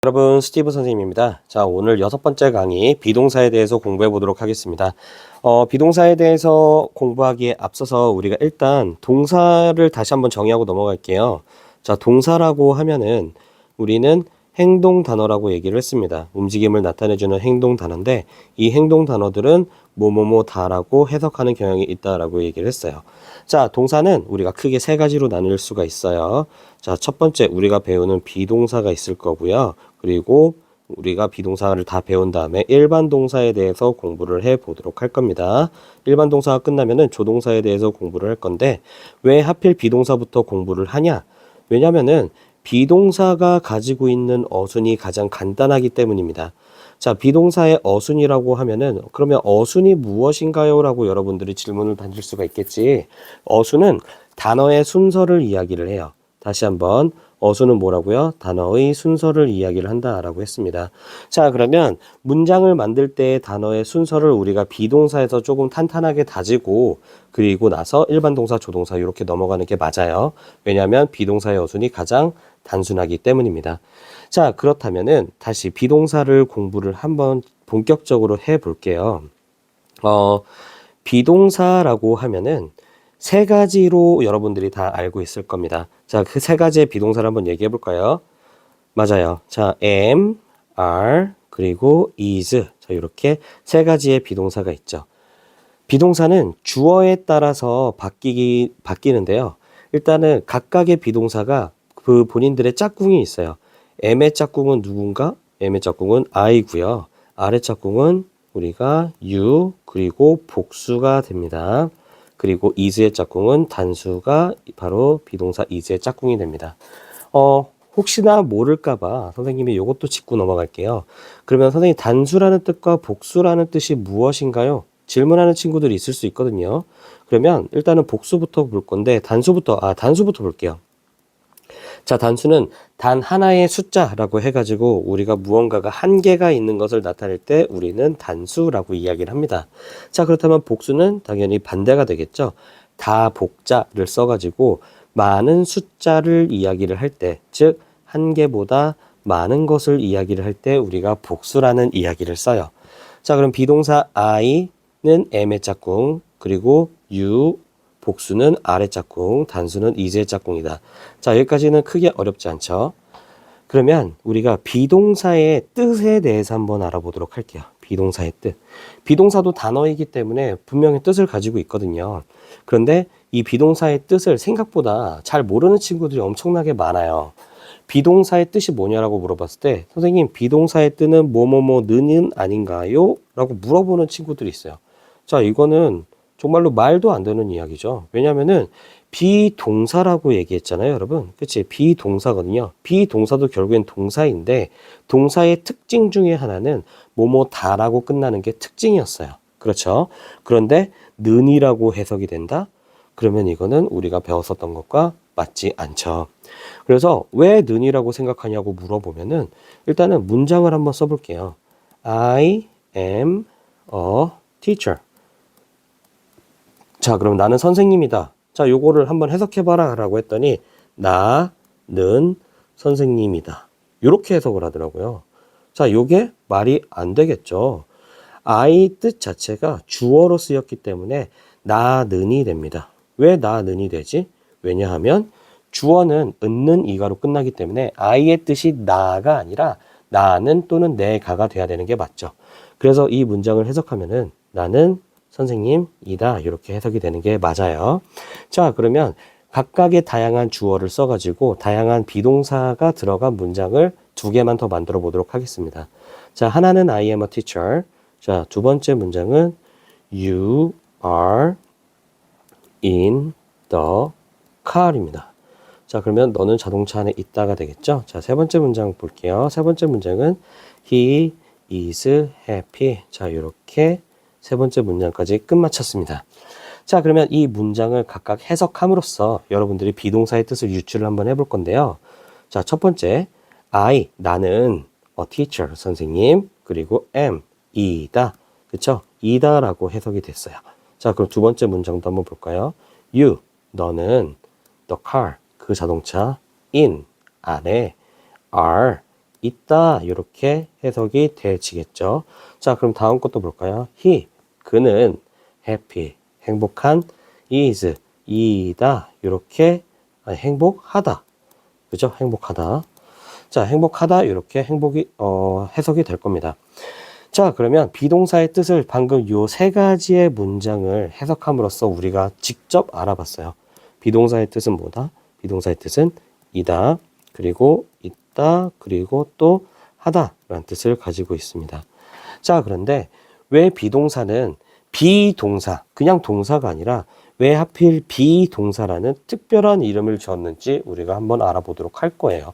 여러분, 스티브 선생님입니다. 자, 오늘 6번째 강의 비동사에 대해서 공부해 보도록 하겠습니다. 비동사에 대해서 공부하기에 앞서서 우리가 일단 동사를 다시 한번 정의하고 넘어갈게요. 자, 동사라고 하면은 우리는 행동 단어라고 얘기를 했습니다. 움직임을 나타내주는 행동 단어인데 이 행동 단어들은 뭐뭐뭐다라고 해석하는 경향이 있다라고 얘기를 했어요. 자, 동사는 우리가 크게 세 가지로 나눌 수가 있어요. 자, 첫 번째 우리가 배우는 비동사가 있을 거고요. 그리고 우리가 비동사를 다 배운 다음에 일반 동사에 대해서 공부를 해 보도록 할 겁니다. 일반 동사가 끝나면은 조동사에 대해서 공부를 할 건데 왜 하필 비동사부터 공부를 하냐? 왜냐면은 비동사가 가지고 있는 어순이 가장 간단하기 때문입니다. 자, 비동사의 어순이라고 하면은 그러면 어순이 무엇인가요? 라고 여러분들이 질문을 던질 수가 있겠지. 어순은 단어의 순서를 이야기를 해요. 다시 한번 어순은 뭐라고요? 단어의 순서를 이야기를 한다라고 했습니다. 자, 그러면 문장을 만들 때 단어의 순서를 우리가 비동사에서 조금 탄탄하게 다지고 그리고 나서 일반 동사, 조동사 이렇게 넘어가는 게 맞아요. 왜냐하면 비동사의 어순이 가장 단순하기 때문입니다. 자, 그렇다면은 다시 비동사를 공부를 한번 본격적으로 해 볼게요. 비동사라고 하면은 세 가지로 여러분들이 다 알고 있을 겁니다. 자, 그 세 가지의 비동사를 한번 얘기해 볼까요? 맞아요. 자, am, are, 그리고 is. 자, 이렇게 세 가지의 비동사가 있죠. 비동사는 주어에 따라서 바뀌는데요. 일단은 각각의 비동사가 그 본인들의 짝꿍이 있어요. am의 짝꿍은 누군가? am의 짝꿍은 I고요. are의 짝꿍은 우리가 you, 그리고 복수가 됩니다. 그리고 is의 짝꿍은 단수가 바로 비동사 is의 짝꿍이 됩니다. 혹시나 모를까봐 선생님이 이것도 짚고 넘어갈게요. 그러면 선생님 단수라는 뜻과 복수라는 뜻이 무엇인가요? 질문하는 친구들이 있을 수 있거든요. 그러면 일단은 복수부터 볼 건데 단수부터 볼게요. 자, 단수는 단 하나의 숫자라고 해가지고 우리가 무언가가 한 개가 있는 것을 나타낼 때 우리는 단수라고 이야기를 합니다. 자, 그렇다면 복수는 당연히 반대가 되겠죠. 다복자를 써가지고 많은 숫자를 이야기를 할 때, 즉 한 개보다 많은 것을 이야기를 할 때 우리가 복수라는 이야기를 써요. 자, 그럼 비동사 I는 am의 짝꿍, 그리고 you, 복수는 are의 짝꿍, 단수는 is의 짝꿍이다. 자, 여기까지는 크게 어렵지 않죠? 그러면 우리가 비동사의 뜻에 대해서 한번 알아보도록 할게요. 비동사의 뜻. 비동사도 단어이기 때문에 분명히 뜻을 가지고 있거든요. 그런데 이 비동사의 뜻을 생각보다 잘 모르는 친구들이 엄청나게 많아요. 비동사의 뜻이 뭐냐라고 물어봤을 때 선생님 비동사의 뜻은 뭐뭐뭐는 아닌가요? 라고 물어보는 친구들이 있어요. 자, 이거는 정말로 말도 안 되는 이야기죠. 왜냐면은 비동사라고 얘기했잖아요, 여러분. 그치? 비동사거든요. 비동사도 결국엔 동사인데 동사의 특징 중에 하나는 뭐뭐다라고 끝나는 게 특징이었어요. 그렇죠? 그런데 는이라고 해석이 된다? 그러면 이거는 우리가 배웠었던 것과 맞지 않죠. 그래서 왜 는이라고 생각하냐고 물어보면은 일단은 문장을 한번 써볼게요. I am a teacher. 자, 그럼 나는 선생님이다. 자, 요거를 한번 해석해봐라 라고 했더니 나는 선생님이다. 요렇게 해석을 하더라고요. 자, 요게 말이 안 되겠죠. I 뜻 자체가 주어로 쓰였기 때문에 나는이 됩니다. 왜 나는이 되지? 왜냐하면 주어는 은는 이가로 끝나기 때문에 I의 뜻이 나가 아니라 나는 또는 내가가 돼야 되는 게 맞죠. 그래서 이 문장을 해석하면은 나는 선생님이다. 이렇게 해석이 되는 게 맞아요. 자, 그러면 각각의 다양한 주어를 써가지고 다양한 비동사가 들어간 문장을 두 개만 더 만들어 보도록 하겠습니다. 자, 하나는 I am a teacher. 자, 두 번째 문장은 You are in the car입니다. 자, 그러면 너는 자동차 안에 있다가 되겠죠? 자, 세 번째 문장 볼게요. 세 번째 문장은 He is happy. 자, 이렇게 세 번째 문장까지 끝마쳤습니다. 자, 그러면 이 문장을 각각 해석함으로써 여러분들이 비동사의 뜻을 유추를 한번 해볼 건데요. 자, 첫 번째, I, 나는 a teacher, 선생님, 그리고 am, 이다. 그쵸? 이다라고 해석이 됐어요. 자, 그럼 두 번째 문장도 한번 볼까요? You, 너는 the car, 그 자동차, in, 안에, are, 있다 이렇게 해석이 되지겠죠. 자, 그럼 다음 것도 볼까요? he, 그는 happy, 행복한, is, 이다 이렇게 행복하다. 그죠? 행복하다. 자, 행복하다 이렇게 행복이 해석이 될 겁니다. 자, 그러면 비동사의 뜻을 방금 요 세 가지의 문장을 해석함으로써 우리가 직접 알아봤어요. 비동사의 뜻은 뭐다? 비동사의 뜻은 이다, 그리고 있다, 그리고 또 하다 라는 뜻을 가지고 있습니다. 자, 그런데 왜 비동사는 비동사, 그냥 동사가 아니라 왜 하필 비동사라는 특별한 이름을 지었는지 우리가 한번 알아보도록 할 거예요.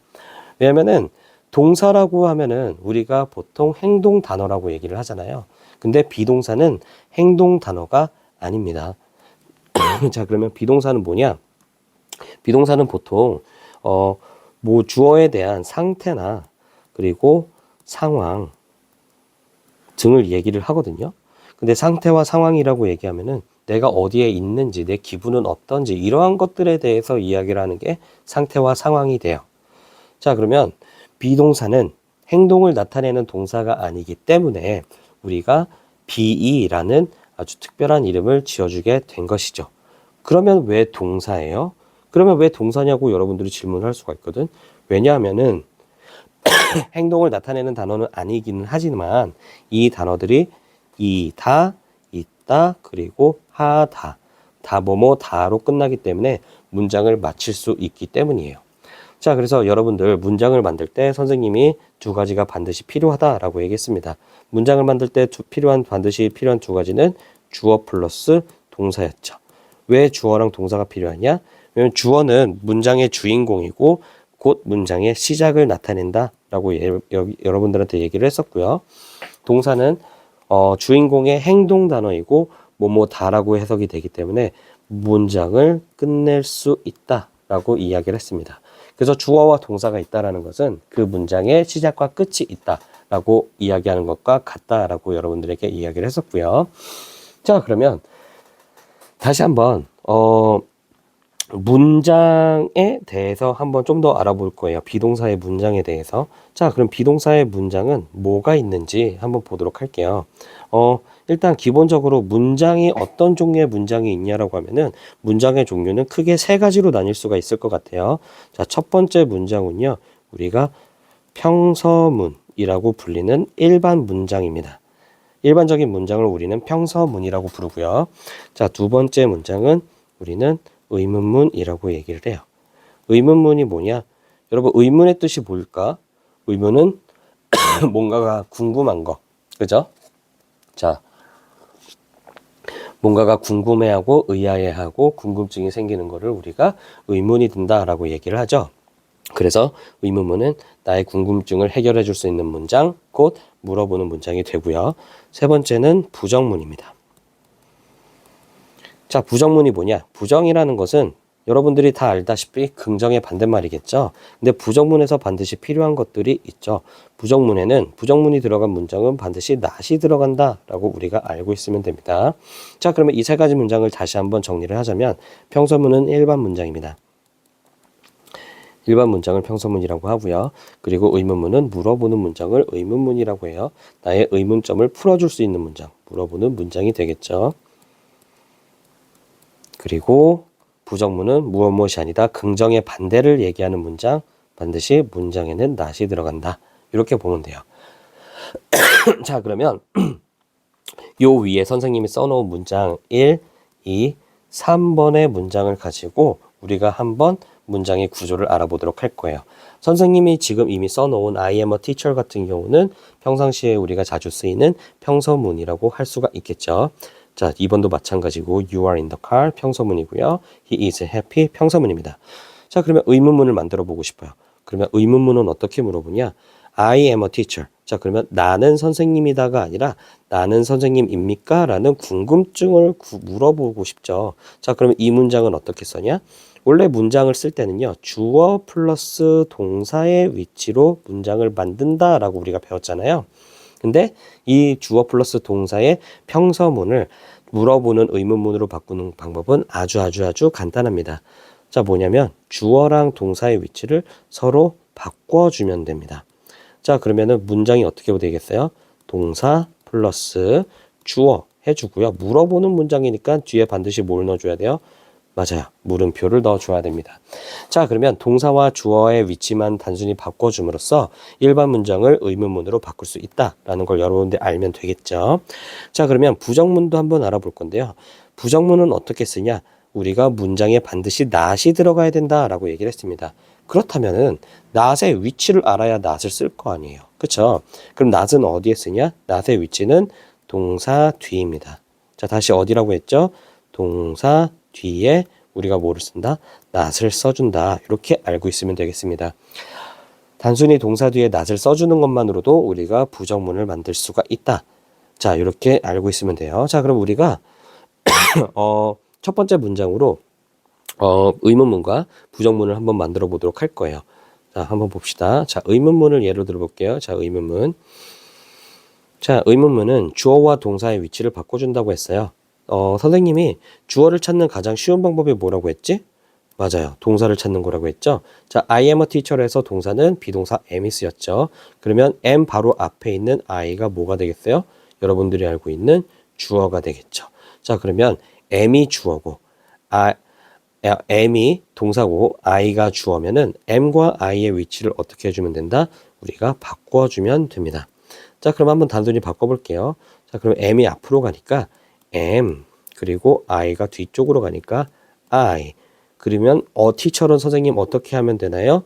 왜냐면은 동사라고 하면은 우리가 보통 행동 단어라고 얘기를 하잖아요. 근데 비동사는 행동 단어가 아닙니다. 자, 그러면 비동사는 뭐냐? 비동사는 보통 뭐 주어에 대한 상태나 그리고 상황 등을 얘기를 하거든요. 근데 상태와 상황이라고 얘기하면은 내가 어디에 있는지, 내 기분은 어떤지 이러한 것들에 대해서 이야기를 하는 게 상태와 상황이 돼요. 자, 그러면 비동사는 행동을 나타내는 동사가 아니기 때문에 우리가 be라는 아주 특별한 이름을 지어주게 된 것이죠. 그러면 왜 동사예요? 그러면 왜 동사냐고 여러분들이 질문할 수가 있거든. 왜냐하면은 행동을 나타내는 단어는 아니기는 하지만 이 단어들이 이다, 있다, 그리고 하다, 다 뭐뭐 다로 끝나기 때문에 문장을 마칠 수 있기 때문이에요. 자, 그래서 여러분들 문장을 만들 때 선생님이 두 가지가 반드시 필요하다라고 얘기했습니다. 문장을 만들 때 반드시 필요한 두 가지는 주어 플러스 동사였죠. 왜 주어랑 동사가 필요하냐? 왜냐면 주어는 문장의 주인공이고 곧 문장의 시작을 나타낸다라고 여러분들한테 얘기를 했었고요. 동사는 주인공의 행동 단어이고 뭐뭐다라고 해석이 되기 때문에 문장을 끝낼 수 있다라고 이야기를 했습니다. 그래서 주어와 동사가 있다라는 것은 그 문장의 시작과 끝이 있다라고 이야기하는 것과 같다라고 여러분들에게 이야기를 했었고요. 자, 그러면 다시 한번 문장에 대해서 한번 좀 더 알아볼 거예요. 비동사의 문장에 대해서. 자, 그럼 비동사의 문장은 뭐가 있는지 한번 보도록 할게요. 일단 기본적으로 문장이 어떤 종류의 문장이 있냐라고 하면은 문장의 종류는 크게 세 가지로 나뉠 수가 있을 것 같아요. 자, 첫 번째 문장은요, 우리가 평서문이라고 불리는 일반 문장입니다. 일반적인 문장을 우리는 평서문이라고 부르고요. 자, 두 번째 문장은 우리는 의문문이라고 얘기를 해요. 의문문이 뭐냐? 여러분, 의문의 뜻이 뭘까? 의문은 뭔가가 궁금한 거. 그죠? 자, 뭔가가 궁금해하고 의아해하고 궁금증이 생기는 거를 우리가 의문이 든다라고 얘기를 하죠. 그래서 의문문은 나의 궁금증을 해결해 줄 수 있는 문장, 곧 물어보는 문장이 되고요. 세 번째는 부정문입니다. 자, 부정문이 뭐냐? 부정이라는 것은 여러분들이 다 알다시피 긍정의 반대말이겠죠. 근데 부정문에서 반드시 필요한 것들이 있죠. 부정문이 들어간 문장은 반드시 not이 들어간다라고 우리가 알고 있으면 됩니다. 자, 그러면 이 세 가지 문장을 다시 한번 정리를 하자면 평서문은 일반 문장입니다. 일반 문장을 평서문이라고 하고요. 그리고 의문문은 물어보는 문장을 의문문이라고 해요. 나의 의문점을 풀어줄 수 있는 문장, 물어보는 문장이 되겠죠. 그리고 부정문은 무엇이 아니다. 긍정의 반대를 얘기하는 문장, 반드시 문장에는 not이 들어간다. 이렇게 보면 돼요. 자, 그러면 요 위에 선생님이 써놓은 문장 1, 2, 3번의 문장을 가지고 우리가 한번 문장의 구조를 알아보도록 할 거예요. 선생님이 지금 이미 써놓은 I am a teacher 같은 경우는 평상시에 우리가 자주 쓰이는 평서문이라고 할 수가 있겠죠. 자, 2번도 마찬가지고 You are in the car 평서문이고요. He is happy 평서문입니다. 자, 그러면 의문문을 만들어 보고 싶어요. 그러면 의문문은 어떻게 물어보냐? I am a teacher. 자, 그러면 나는 선생님이다가 아니라 나는 선생님입니까? 라는 궁금증을 물어보고 싶죠. 자, 그러면 이 문장은 어떻게 써냐? 원래 문장을 쓸 때는요, 주어 플러스 동사의 위치로 문장을 만든다라고 우리가 배웠잖아요. 근데 이 주어 플러스 동사의 평서문을 물어보는 의문문으로 바꾸는 방법은 아주 간단합니다. 자, 뭐냐면 주어랑 동사의 위치를 서로 바꿔주면 됩니다. 자, 그러면은 문장이 어떻게 되겠어요? 동사 플러스 주어 해주고요. 물어보는 문장이니까 뒤에 반드시 뭘 넣어줘야 돼요? 맞아요. 물음표를 넣어줘야 됩니다. 자, 그러면 동사와 주어의 위치만 단순히 바꿔줌으로써 일반 문장을 의문문으로 바꿀 수 있다라는 걸 여러분들 알면 되겠죠. 자, 그러면 부정문도 한번 알아볼 건데요. 부정문은 어떻게 쓰냐? 우리가 문장에 반드시 not이 들어가야 된다라고 얘기를 했습니다. 그렇다면은 not의 위치를 알아야 not을 쓸 거 아니에요. 그렇죠? 그럼 not은 어디에 쓰냐? not의 위치는 동사 뒤입니다. 자, 다시 어디라고 했죠? 동사 뒤에 우리가 뭐를 쓴다? not을 써준다. 이렇게 알고 있으면 되겠습니다. 단순히 동사 뒤에 not을 써주는 것만으로도 우리가 부정문을 만들 수가 있다. 자, 이렇게 알고 있으면 돼요. 자, 그럼 우리가 첫 번째 문장으로 의문문과 부정문을 한번 만들어 보도록 할 거예요. 자, 한번 봅시다. 자, 의문문을 예로 들어 볼게요. 자, 의문문. 자, 의문문은 주어와 동사의 위치를 바꿔준다고 했어요. 선생님이 주어를 찾는 가장 쉬운 방법이 뭐라고 했지? 맞아요. 동사를 찾는 거라고 했죠. 자, I am a teacher에서 동사는 비동사 am이 쓰였죠. 그러면 am 바로 앞에 있는 I가 뭐가 되겠어요? 여러분들이 알고 있는 주어가 되겠죠. 자, 그러면 am이 주어고 am이 동사고 I가 주어면은 am과 I의 위치를 어떻게 해주면 된다? 우리가 바꿔주면 됩니다. 자, 그럼 한번 단순히 바꿔볼게요. 자, 그럼 m이 앞으로 가니까 am, 그리고 I가 뒤쪽으로 가니까 I. 그러면 teacher은 선생님 어떻게 하면 되나요?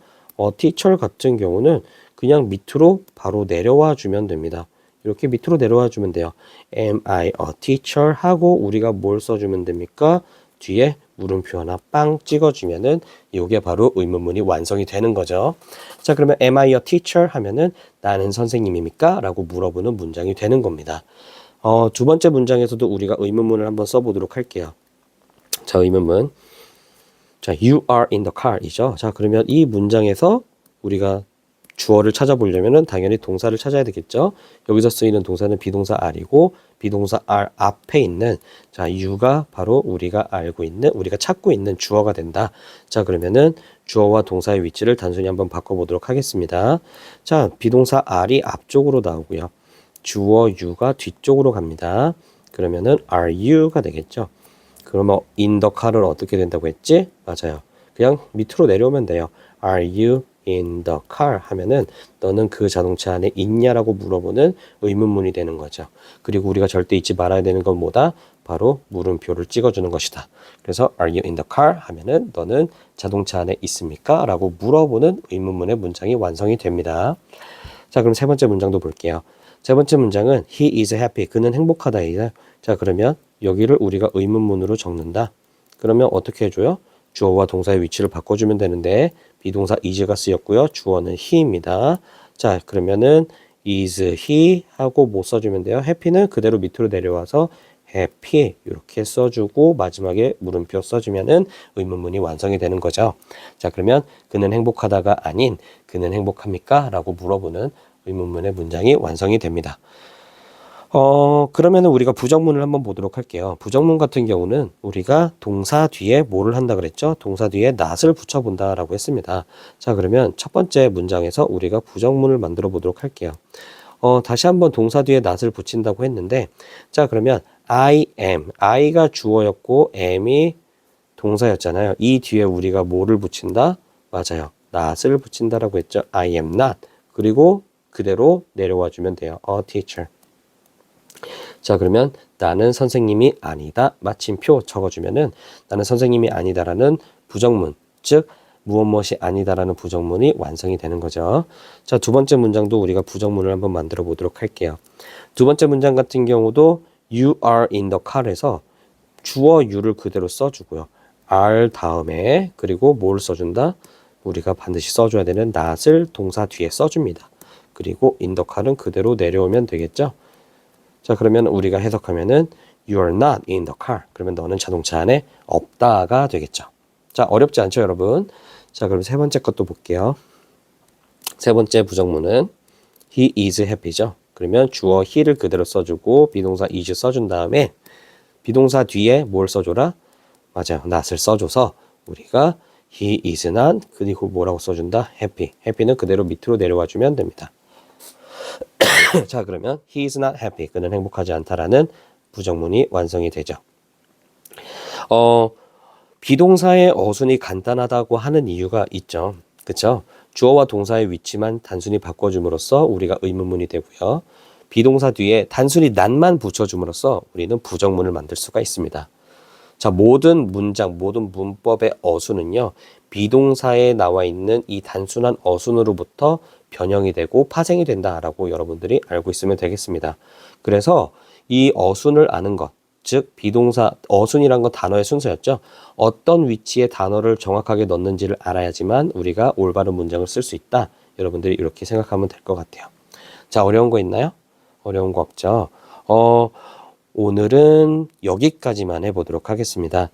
teacher 같은 경우는 그냥 밑으로 바로 내려와 주면 됩니다. 이렇게 밑으로 내려와 주면 돼요. Am I a teacher? 하고 우리가 뭘 써주면 됩니까? 뒤에 물음표 하나 빵 찍어주면은 이게 바로 의문문이 완성이 되는 거죠. 자, 그러면 Am I a teacher? 하면은 나는 선생님입니까? 라고 물어보는 문장이 되는 겁니다. 두 번째 문장에서도 우리가 의문문을 한번 써보도록 할게요. 자, 의문문. 자, you are in the car 이죠. 자, 그러면 이 문장에서 우리가 주어를 찾아보려면은 당연히 동사를 찾아야 되겠죠. 여기서 쓰이는 동사는 비동사 are이고 비동사 are 앞에 있는 자, you가 바로 우리가 알고 있는 우리가 찾고 있는 주어가 된다. 자, 그러면은 주어와 동사의 위치를 단순히 한번 바꿔보도록 하겠습니다. 자, 비동사 are이 앞쪽으로 나오고요. 주어 you가 뒤쪽으로 갑니다. 그러면은 are you가 되겠죠. 그러면 in the car을 어떻게 된다고 했지? 맞아요. 그냥 밑으로 내려오면 돼요. Are you in the car? 하면은 너는 그 자동차 안에 있냐라고 물어보는 의문문이 되는 거죠. 그리고 우리가 절대 잊지 말아야 되는 건 뭐다? 바로 물음표를 찍어주는 것이다. 그래서 Are you in the car? 하면은 너는 자동차 안에 있습니까? 라고 물어보는 의문문의 문장이 완성이 됩니다. 자, 그럼 세 번째 문장도 볼게요. 세 번째 문장은 He is happy. 그는 행복하다이다. 자, 그러면 여기를 우리가 의문문으로 적는다. 그러면 어떻게 해줘요? 주어와 동사의 위치를 바꿔주면 되는데 비동사 is가 쓰였고요. 주어는 he입니다. 자, 그러면은 is he 하고 뭐 써주면 돼요? happy는 그대로 밑으로 내려와서 happy 이렇게 써주고 마지막에 물음표 써주면은 의문문이 완성이 되는 거죠. 자, 그러면 그는 행복하다가 아닌 그는 행복합니까? 라고 물어보는 의문문의 문장이 완성이 됩니다. 그러면은 우리가 부정문을 한번 보도록 할게요. 부정문 같은 경우는 우리가 동사 뒤에 뭐를 한다 그랬죠? 동사 뒤에 not을 붙여본다라고 했습니다. 자, 그러면 첫 번째 문장에서 우리가 부정문을 만들어 보도록 할게요. 다시 한번 동사 뒤에 not을 붙인다고 했는데, 자, 그러면 I am, I가 주어였고 am이 동사였잖아요. 이 뒤에 우리가 뭐를 붙인다? 맞아요. not을 붙인다라고 했죠. I am not. 그리고 그대로 내려와 주면 돼요. A teacher. 자, 그러면 나는 선생님이 아니다. 마침표 적어주면은 나는 선생님이 아니다라는 부정문, 즉 무엇이 아니다라는 부정문이 완성이 되는 거죠. 자, 두 번째 문장도 우리가 부정문을 한번 만들어 보도록 할게요. 두 번째 문장 같은 경우도 you are in the car에서 주어 you를 그대로 써주고요. are 다음에 그리고 뭘 써준다? 우리가 반드시 써줘야 되는 not을 동사 뒤에 써줍니다. 그리고 in the car은 그대로 내려오면 되겠죠. 자, 그러면 우리가 해석하면은 You are not in the car. 그러면 너는 자동차 안에 없다가 되겠죠. 자, 어렵지 않죠, 여러분? 자, 그럼 세 번째 것도 볼게요. 세 번째 부정문은 He is happy죠. 그러면 주어 he를 그대로 써주고 비동사 is 써준 다음에 비동사 뒤에 뭘 써줘라? 맞아요. not을 써줘서 우리가 He is not 그리고 뭐라고 써준다? happy. happy는 그대로 밑으로 내려와 주면 됩니다. 자, 그러면 he is not happy. 그는 행복하지 않다라는 부정문이 완성이 되죠. 비동사의 어순이 간단하다고 하는 이유가 있죠. 그쵸? 주어와 동사의 위치만 단순히 바꿔줌으로써 우리가 의문문이 되고요. 비동사 뒤에 단순히 난만 붙여줌으로써 우리는 부정문을 만들 수가 있습니다. 자, 모든 문장, 모든 문법의 어순은요, 비동사에 나와 있는 이 단순한 어순으로부터 변형이 되고 파생이 된다라고 여러분들이 알고 있으면 되겠습니다. 그래서 이 어순을 아는 것, 즉 비동사 어순이란 건 단어의 순서였죠. 어떤 위치에 단어를 정확하게 넣는지를 알아야지만 우리가 올바른 문장을 쓸 수 있다. 여러분들이 이렇게 생각하면 될 것 같아요. 자, 어려운 거 있나요? 어려운 거 없죠? 오늘은 여기까지만 해보도록 하겠습니다.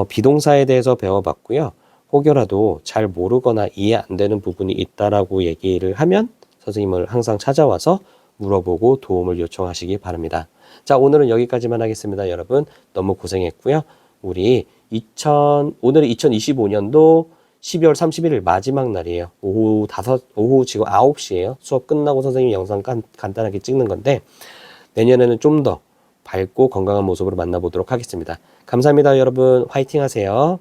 비동사에 대해서 배워봤고요. 혹여라도 잘 모르거나 이해 안 되는 부분이 있다라고 얘기를 하면 선생님을 항상 찾아와서 물어보고 도움을 요청하시기 바랍니다. 자, 오늘은 여기까지만 하겠습니다. 여러분 너무 고생했고요. 우리 오늘이 2025년도 12월 31일 마지막 날이에요. 오후 지금 9시예요. 수업 끝나고 선생님이 영상 간단하게 찍는 건데 내년에는 좀 더 밝고 건강한 모습으로 만나보도록 하겠습니다. 감사합니다, 여러분. 화이팅 하세요.